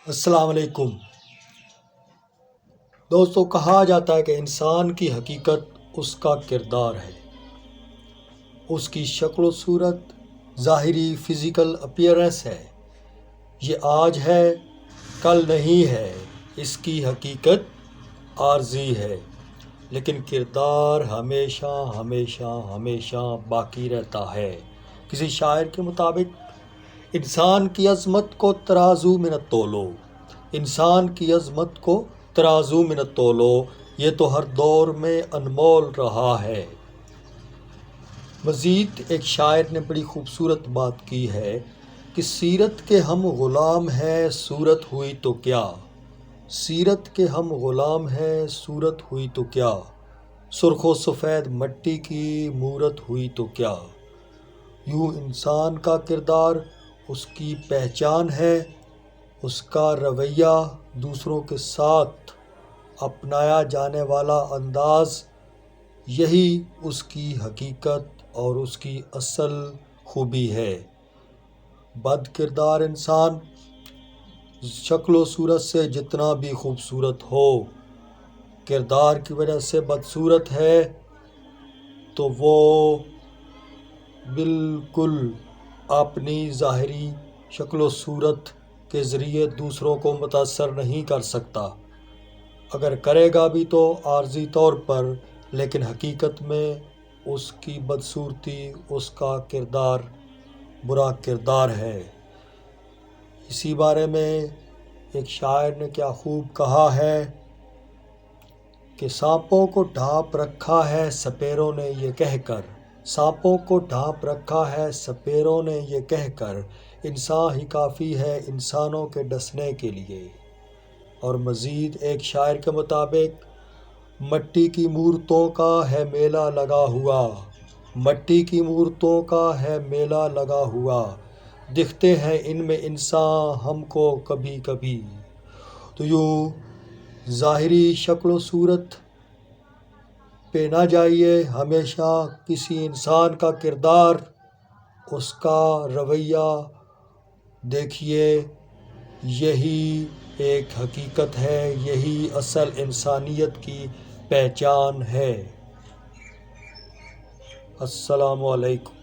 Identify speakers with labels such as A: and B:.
A: السلام علیکم دوستو، کہا جاتا ہے کہ انسان کی حقیقت اس کا کردار ہے، اس کی شکل و صورت، ظاہری فزیکل اپیرنس ہے۔ یہ آج ہے، کل نہیں ہے، اس کی حقیقت عارضی ہے، لیکن کردار ہمیشہ ہمیشہ ہمیشہ باقی رہتا ہے۔ کسی شاعر کے مطابق انسان کی عظمت کو ترازو میں نہ تولو، انسان کی عظمت کو ترازو میں نہ تولو، یہ تو ہر دور میں انمول رہا ہے۔ مزید ایک شاعر نے بڑی خوبصورت بات کی ہے کہ سیرت کے ہم غلام ہیں، صورت ہوئی تو کیا، سیرت کے ہم غلام ہیں، صورت ہوئی تو کیا، سرخ و سفید مٹی کی مورت ہوئی تو کیا۔ یوں انسان کا کردار اس کی پہچان ہے، اس کا رویہ، دوسروں کے ساتھ اپنایا جانے والا انداز، یہی اس کی حقیقت اور اس کی اصل خوبی ہے۔ بد کردار انسان شکل و صورت سے جتنا بھی خوبصورت ہو، کردار کی وجہ سے بدصورت ہے تو وہ بالکل اپنی ظاہری شکل و صورت کے ذریعے دوسروں کو متاثر نہیں کر سکتا۔ اگر کرے گا بھی تو عارضی طور پر، لیکن حقیقت میں اس کی بدصورتی، اس کا کردار برا کردار ہے۔ اسی بارے میں ایک شاعر نے کیا خوب کہا ہے کہ سانپوں کو ڈھانپ رکھا ہے سپیروں نے یہ کہہ کر، سانپوں کو ڈھانپ رکھا ہے سپیروں نے یہ کہہ کر، انسان ہی کافی ہے انسانوں کے ڈسنے کے لیے۔ اور مزید ایک شاعر کے مطابق مٹی کی مورتوں کا ہے میلہ لگا ہوا، مٹی کی مورتوں کا ہے میلہ لگا ہوا، دکھتے ہیں ان میں انسان ہم کو کبھی کبھی۔ تو یوں ظاہری شکل و صورت پہ نہ جائیے، ہمیشہ کسی انسان کا کردار، اس کا رویہ دیکھیے، یہی ایک حقیقت ہے، یہی اصل انسانیت کی پہچان ہے۔ السلام علیکم۔